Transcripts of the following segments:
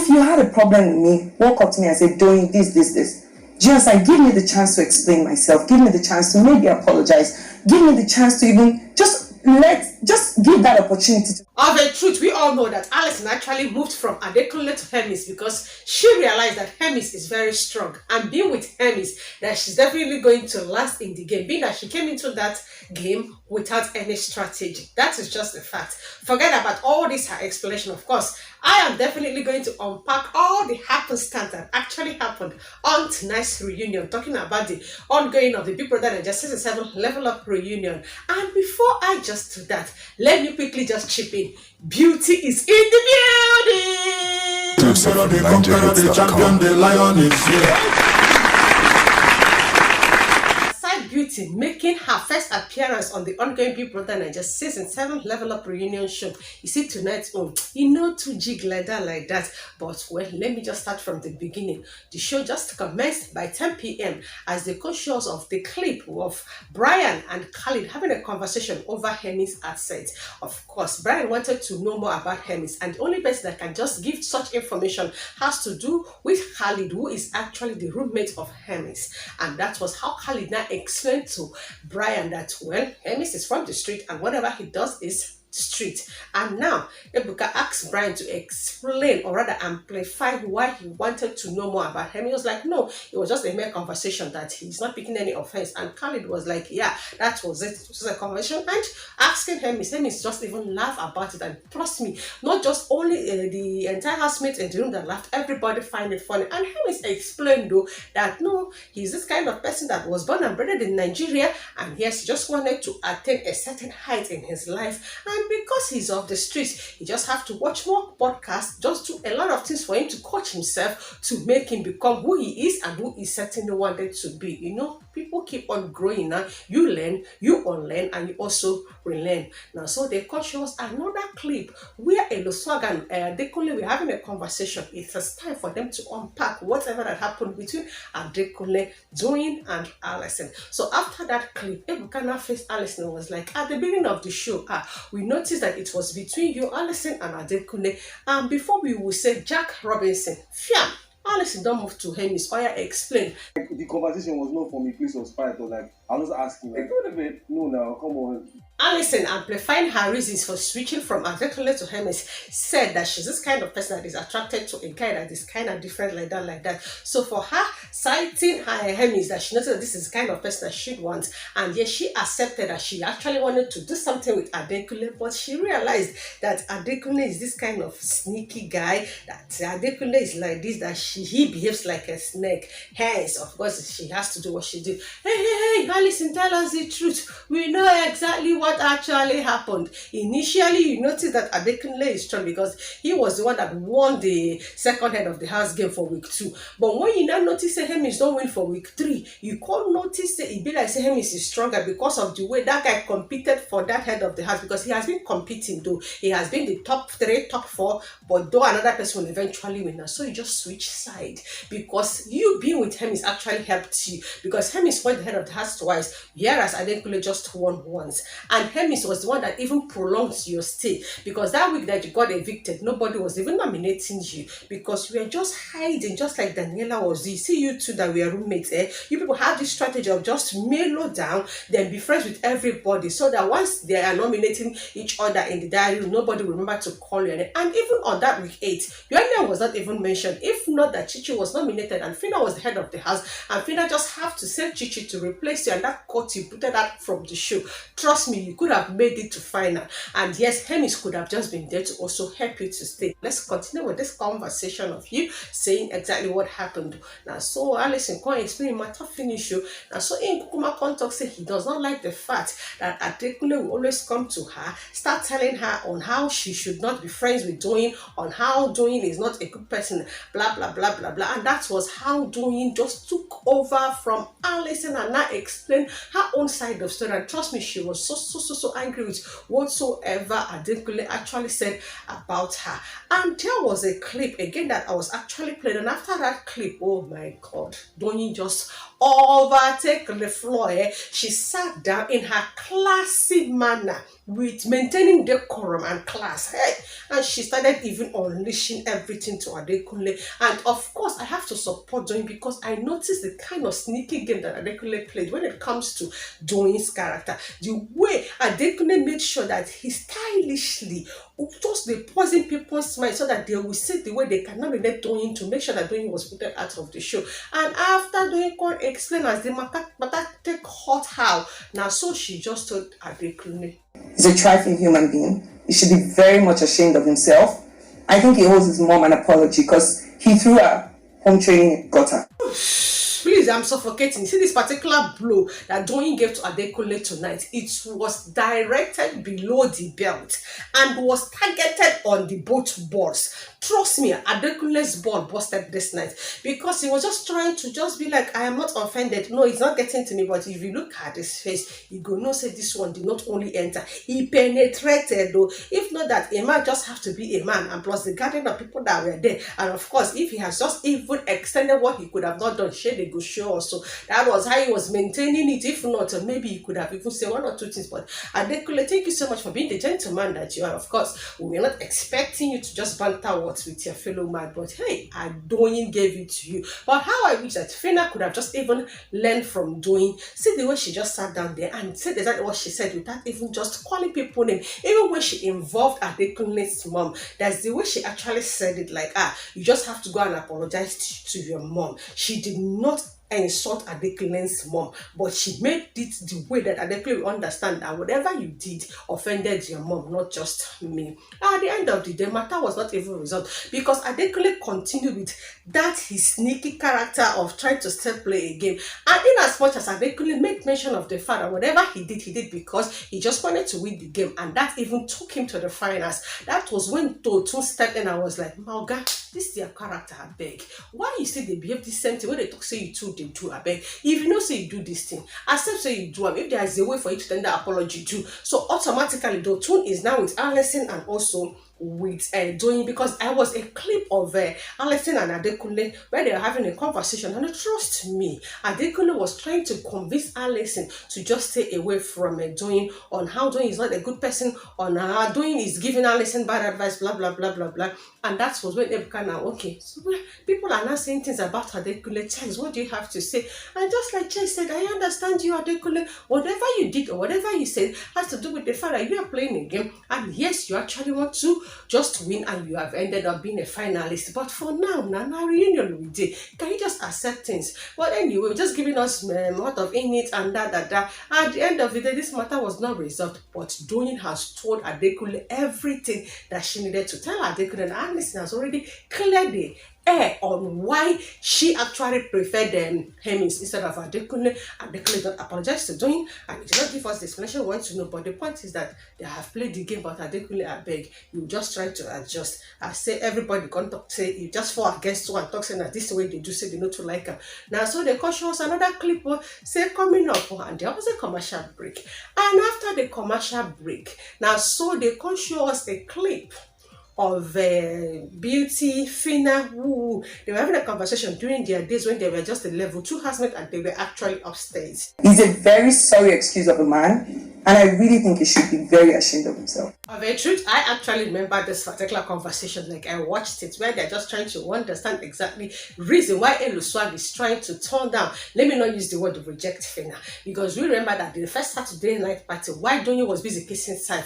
If you had a problem with me, walk up to me and say, Doyin, this. Do you understand? Give me the chance to explain myself. Give me the chance to maybe apologize. Give me the chance to even just give that opportunity. Of a truth, we all know that Allysyn actually moved from Adekunle to Hermes because she realized that Hermes is very strong, and being with Hermes, that she's definitely going to last in the game, being that she came into that game without any strategy. That is just a fact. Forget about all this her explanation. Of course, I am definitely going to unpack all the happenstance that actually happened on tonight's reunion, talking about the ongoing of the Big Brother Naija Season 7 Level Up reunion. And before I just do that, let me quickly just chip in. Beauty is in the building! The champion, the lion is here. Beauty making her first appearance on the ongoing Big Brother Naija Season 7 Level Up reunion show. You see tonight, too jig like that. But well, let me just start from the beginning. The show just commenced by 10 p.m. as the co-shows of the clip of Brian and Khalid having a conversation over Hermes' assets. Of course, Brian wanted to know more about Hermes, and the only person that can just give such information has to do with Khalid, who is actually the roommate of Hermes. And that was how Khalid now explained to Brian that, well, Hermes is from the street and whatever he does is street. And now Ebuka asked Brian to explain, or rather amplify, why he wanted to know more about him. He was like, no, it was just a mere conversation, that he's not picking any offense. And Khalid was like, yeah, that was it. It was a conversation. And asking Hermes just even laugh about it. And trust me, not just only the entire housemates in the room that laughed, everybody find it funny. And Hermes explained though that no, he's this kind of person that was born and bred in Nigeria, and yes, he just wanted to attain a certain height in his life. And because he's off the streets, he just have to watch more podcasts, just do a lot of things for him to coach himself to make him become who he is and who he certainly wanted to be. You know, people keep on growing now. You learn, you unlearn, and you also relearn. Now, so they cut shows another clip where Eloswag and Adekunle were having a conversation. It was time for them to unpack whatever that happened between Adekunle, Doyin, and Allysyn. So after that clip, Ebuka now faced Allysyn and was like, at the beginning of the show, we noticed that it was between you, Allysyn, and Adekunle. And before we will say Jack Robinson, fiam, Allysyn don't move to Hermes. Oya explain. Like, the conversation was not for me, please was quiet. Or like, I was asking, like, wait a minute, no, now, come on. Allysyn, amplifying her reasons for switching from Adekunle to Hermes, said that she's this kind of person that is attracted to a guy that is kind of different like that. So for her, citing her Hermes, that she noticed that this is the kind of person that she'd want, and yes, she accepted that she actually wanted to do something with Adekunle, but she realized that Adekunle is this kind of sneaky guy, that Adekunle is like this, that he behaves like a snake. Hence, of course, she has to do what she did. Hey, Allysyn, tell us the truth. We know exactly what actually happened. Initially, you notice that Adekunle is strong because he was the one that won the second head of the house game for week 2. But when you now notice that Hermes don't win for week 3, you can't notice that it be like Hermes is stronger because of the way that guy competed for that head of the house, because he has been competing though. He has been the top 3, top 4, but though another person will eventually win. So you just switch side because you being with Hermes actually helped you, because Hermes won the head of the house twice, whereas Adekunle just won once. And Hermes was the one that even prolonged your stay, because that week that you got evicted, nobody was even nominating you because you were just hiding, just like Daniela was. You see, you two that were roommates, you people have this strategy of just mellow down, then be friends with everybody, so that once they are nominating each other in the diary room, nobody will remember to call you. And even on that week 8, your name was not even mentioned. If not that CHICHI was nominated and PHYNA was the head of the house, and PHYNA just have to send CHICHI to replace you, and that cut you, put that from the show. Trust me, you could have made it to final. And yes, Hermes could have just been there to also help you to stay. Let's continue with this conversation of you saying exactly what happened. Now, so Allysyn can't explain matter finish you. Now, so in Kukuma Contact say he does not like the fact that Adekunle will always come to her, start telling her on how she should not be friends with Doyin, on how Doyin is not a good person, blah, blah, blah, blah, blah. And that was how Doyin just took over from Allysyn and now explained her own side of story. And trust me, she was so so angry with whatsoever Adekunle actually said about her. And there was a clip again that I was actually playing, and after that clip, oh my God, Doyin just overtake the floor. She sat down in her classy manner with maintaining decorum and class. And she started even unleashing everything to Adekunle. And of course, I have to support Doyin because I noticed the kind of sneaky game that Adekunle played when it comes to Doyin's character. The way Adekunle made sure that he stylishly just the poison people's mind so that they will see the way they cannot relate Doyin to make sure that Doyin was put out of the show. And after Doyin could explain as the matter take hot how, now so she just told Adekunle. He's a trifling human being. He should be very much ashamed of himself. I think he owes his mom an apology because he threw her home training gutter. Please, I'm suffocating. See this particular blow that Doyin gave to Adekunle tonight. It was directed below the belt and was targeted on the both balls. Trust me, Adekunle's ball busted this night because he was just trying to just be like, I am not offended. No, it's not getting to me. But if you look at his face, you go no say this one did not only enter, he penetrated though. If not that, a man just have to be a man, and plus the gathering of people that were there. And of course, if he has just even extended what he could have not done, they go show also. That was how he was maintaining it. If not, maybe he could have even said one or two things. But Adekunle, thank you so much for being the gentleman that you are. Of course, we were not expecting you to just banter words with your fellow man, but hey, Doyin gave it to you. But how I wish that PHYNA could have just even learned from Doyin. See the way she just sat down there and said exactly what she said without even just calling people name. Even when she involved Adekunle's mom, that's the way she actually said it, like, you just have to go and apologize to your mom. She did not insult Adekunle's mom, but she made it the way that Adekunle will understand that whatever you did offended your mom, not just me. At the end of the day, matter was not even resolved because Adekunle continued with that his sneaky character of trying to still play a game. And in as much as Adekunle made mention of the fact that whatever he did because he just wanted to win the game, and that even took him to the finals. That was when Totun stepped in and was like, Malga, this is their character, I beg. Why you say they behave the same thing when they talk say you two they do, I beg. If you know say you do this thing, accept say you do, if there is a way for you to tender apology too. So automatically Totun is now with Allysyn and also with Doyin, because I was a clip of Allysyn and Adekunle where they were having a conversation, and trust me, Adekunle was trying to convince Allysyn to just stay away from Doyin, on how Doyin is not a good person, on how Doyin is giving Allysyn bad advice, blah blah blah blah blah. And that was when Ebuka now, okay, so people are now saying things about Adekunle. Chase, what do you have to say? And just like Chase said, I understand you, Adekunle. Whatever you did or whatever you said has to do with the fact that you are playing a game, and yes, you actually want to just win, and you have ended up being a finalist. But for now, reunion with it, can you just accept things? But anyway, just giving us a lot of in it and that. At the end of the day, this matter was not resolved, but Doyin has told Adekunle everything that she needed to tell Adekunle, and Allysyn has already cleared the air on why she actually preferred Hermes instead of Adekunle. Adekunle don't apologize to Doyin, and it did not give us the explanation we want to know. But the point is that they have played the game, but Adekunle, I beg, you just try to adjust. I say everybody can talk, say you just fall against one, talk saying that this is the way they do, say they know to like her. Now, so they can show us another clip, say coming up, and there was a commercial break. And after the commercial break, now so they can show us a clip of Beauty, PHYNA, who they were having a conversation during their days when they were just a level 2 housemate and they were actually upstairs. He's a very sorry excuse of a man, and I really think he should be very ashamed of himself. Of the truth, I actually remember this particular conversation, like I watched it, where they're just trying to understand exactly reason why Swag is trying to turn down. Let me not use the word to reject PHYNA, because we remember that the first Saturday night party, while Doyin was busy kissing Saif,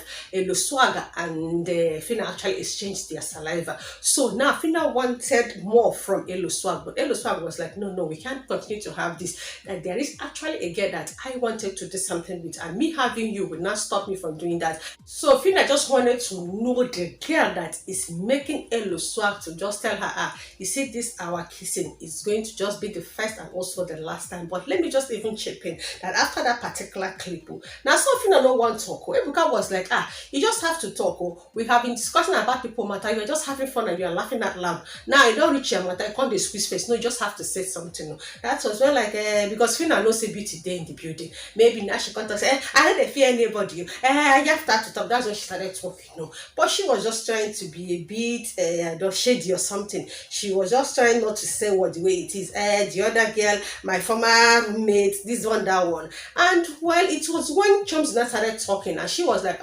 Swag and PHYNA actually exchanged their saliva. So now PHYNA wanted more from Swag, but Swag was like, no, we can't continue to have this. That there is actually a girl that I wanted to do something with, and me having you will not stop me from doing that. So PHYNA just wanted to know the girl that is making Swag to just tell her, you see, this our kissing is going to just be the first and also the last time. But let me just even chip in that after that particular clip, now so PHYNA no one talk. Ebuka was like, you just have to talk. We have been discussing about people matter. You're just having fun and you're laughing out loud. Now I don't reach your matter. I can't squeeze face. No, you just have to say something. That was when like because PHYNA knows say Beauty day in the building. Maybe now she can't say, I had a fear anybody. You have to talk. That's when she started talking, But she was just trying to be a bit shady or something. She was just trying not to say what the way it is. The other girl, my former roommate, this one, that one. And well, it was when Chomzy started talking, and she was like,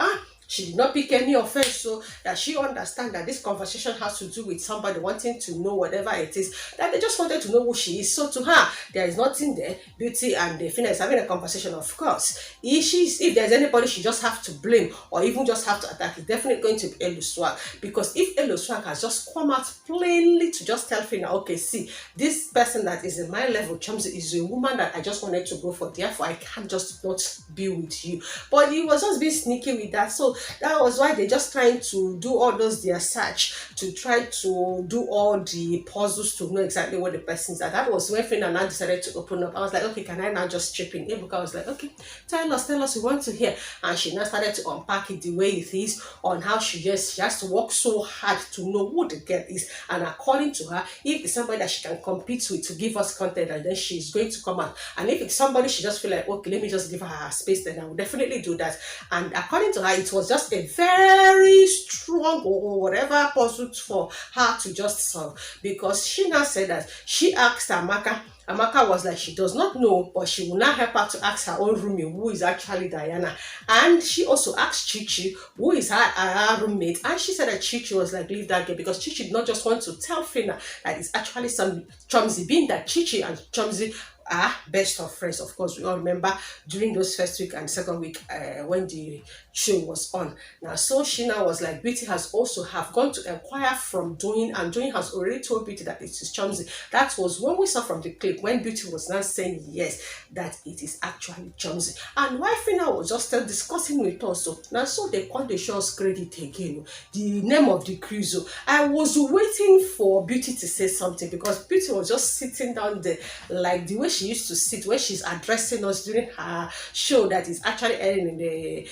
she did not pick any offense, so that she understand that this conversation has to do with somebody wanting to know whatever it is, that they just wanted to know who she is. So to her, there is nothing there. Beauty and PHYNA is having a conversation, of course. If there's anybody she just have to blame or even just have to attack, it's definitely going to be Allysyn. Because if Allysyn has just come out plainly to just tell PHYNA, okay, see, this person that is in my level, Chomzy, is a woman that I just wanted to go for, therefore I can't just not be with you. But he was just being sneaky with that. So that was why they're just trying to do all those their search to try to do all the puzzles to know exactly what the person is. And that was when PHYNA now decided to open up. I was like, okay, can I now just chip in? Ebuka was like, okay, tell us, we want to hear. And she now started to unpack it the way it is, on how she has to work so hard to know who the girl is. And according to her, if it's somebody that she can compete with to give us content, and then she's going to come out. And if it's somebody she just feel like, okay, let me just give her space, then I will definitely do that. And according to her, it was just a very strong or whatever pursuit for her to just solve, because she now said that she asked Amaka. Amaka was like, she does not know, but she will now help her to ask her own roomie, who is actually Diana. And she also asked CHICHI, who is her roommate. And she said that CHICHI was like, leave that girl, because CHICHI did not just want to tell PHYNA that it's actually some Chomzy, being that CHICHI and Chomzy are best of friends. Of course, we all remember during those first week and second week when the show was on. Now, so she now was like, Beauty has also gone to inquire from Doyin, and Doyin has already told Beauty that it is Chomzy. That was when we saw from the clip when Beauty was now saying yes, that it is actually Chomzy. And why PHYNA was just still discussing with us. So now, so they call the show's credit again, the name of the CRIES. I was waiting for Beauty to say something, because Beauty was just sitting down there like the way she used to sit when she's addressing us during her show that is actually airing in the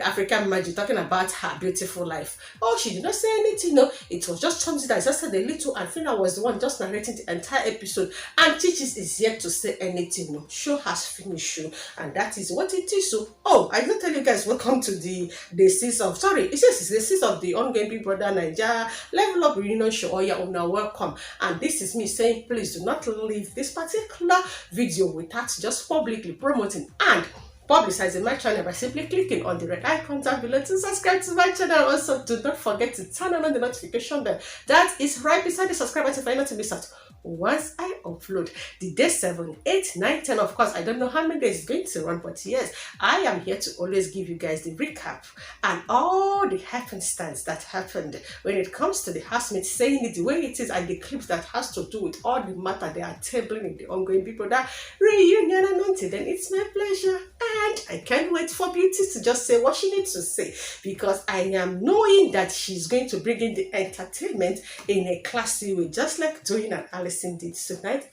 African Magic, talking about her beautiful life. Oh, she did not say anything, no. It was just Chomzy that just said a little, and PHYNA was the one just narrating the entire episode. And CHICHI is yet to say anything, no. Show has finished, and that is what it is. So, I didn't tell you guys, welcome to the season of, it's the season of the ongoing Big Brother Bbnaija Level Up Reunion Show. Oh yeah, welcome. And this is me saying, please do not leave this particular video without just publicly promoting and publicizing my channel by simply clicking on the red icon down below to subscribe to my channel. Also, do not forget to turn on the notification bell that is right beside the subscribe button for you not to miss out once I upload the day 7, 8, 9, 10. Of course, I don't know how many days it's going to run, but yes, I am here to always give you guys the recap and all the happenstance that happened when it comes to the housemates saying it the way it is, and the clips that has to do with all the matter they are tabling in the ongoing Big Brother reunion. And until then, it's my pleasure, and I can't wait for Beauty to just say what she needs to say, because I am knowing that she's going to bring in the entertainment in a classy way, just like Doyin and Allysyn did tonight.